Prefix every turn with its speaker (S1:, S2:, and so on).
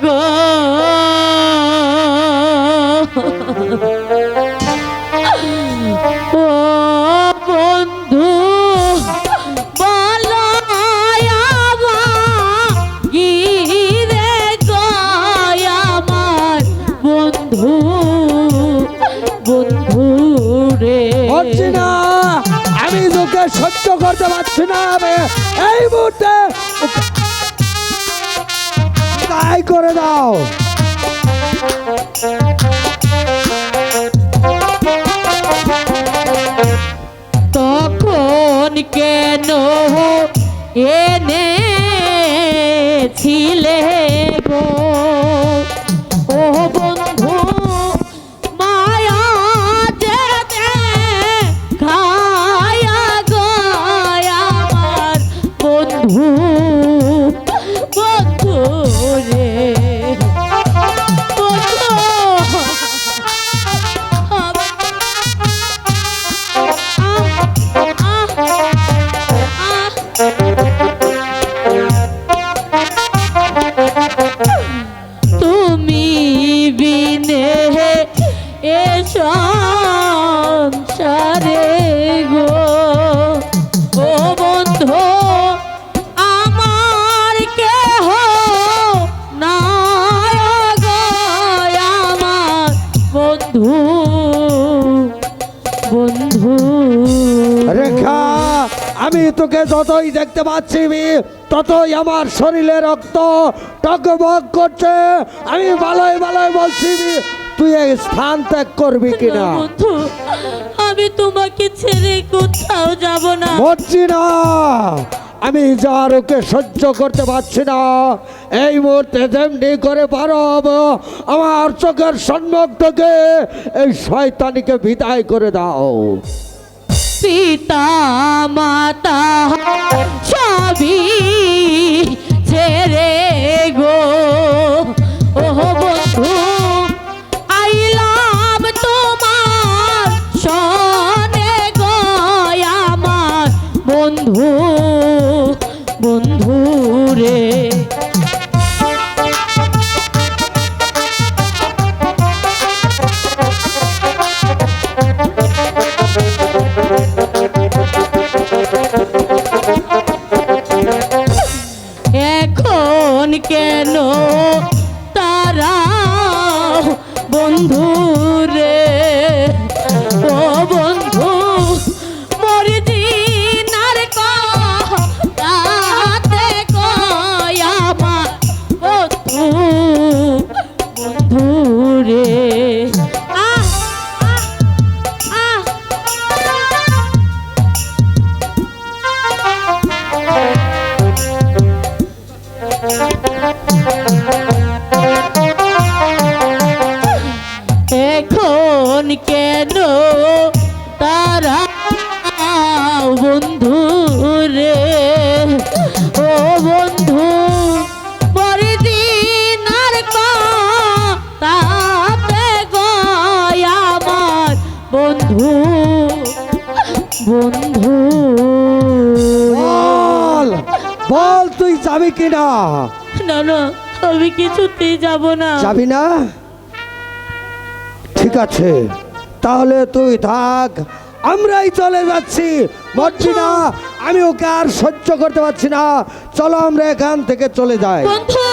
S1: গো ও বন্ধু বলো গিরে গয় আমার বন্ধু বন্ধু রে
S2: হচ্ছে না, আমি তোকে সহ্য করতে পারছি না। আমি এই মুহূর্তে তাই করে দাও।
S1: তখন কেন এনেছিলে গো ও বন্ধু মায়া যেতে খায়া গয় আমার বন্ধু বন্ধু রে বন্ধু তুমি বিনে এ সংসারে গো ও বন্ধু আমার কেহ নাই গো আমার বন্ধু বন্ধু
S2: রেখা, আমি তোকে যতই দেখতে পাচ্ছি ততই আমার শরীরে রক্ত টকবক করছে। আমি ভালোই ভালোই বলছি, তুই এই স্থান ত্যাগ করবি কিনা?
S1: বন্ধু আমি তোমাকে ছেড়ে কোথাও যাব না।
S2: বলছি না, আমি যার ওকে সহ্য করতে পারছি না। এই মুহূর্তে যেমনি করে পারো আমার চোখের সম্মুখ থেকে এই শয়তানিকে বিদায় করে দাও।
S1: পিতা মাতা সবই ছেড়ে গো ও বন্ধু আইলাম তোমার সনে গো আমার বন্ধু বন্ধু রে এখন কেন তারা বন্ধু রে ও বন্ধু মরি দিনার কাতে কয় আমার বন্ধু বন্ধু রে এখন কেন তারা বন্ধু রে ও বন্ধু পরিদিন আর তাতে গয় আমার বন্ধু বন্ধু
S2: বল বল, তুই যাবি কিনা?
S1: না না আমি কিছুতেই যাব না।
S2: যাবি না? ঠিক আছে, তাহলে তুই থাক, আমরাই চলে যাচ্ছি। বলছি না, আমি ওকে আর সহ্য করতে পারছি না। চলো আমরা এখান থেকে চলে যাই।
S1: বন্ধু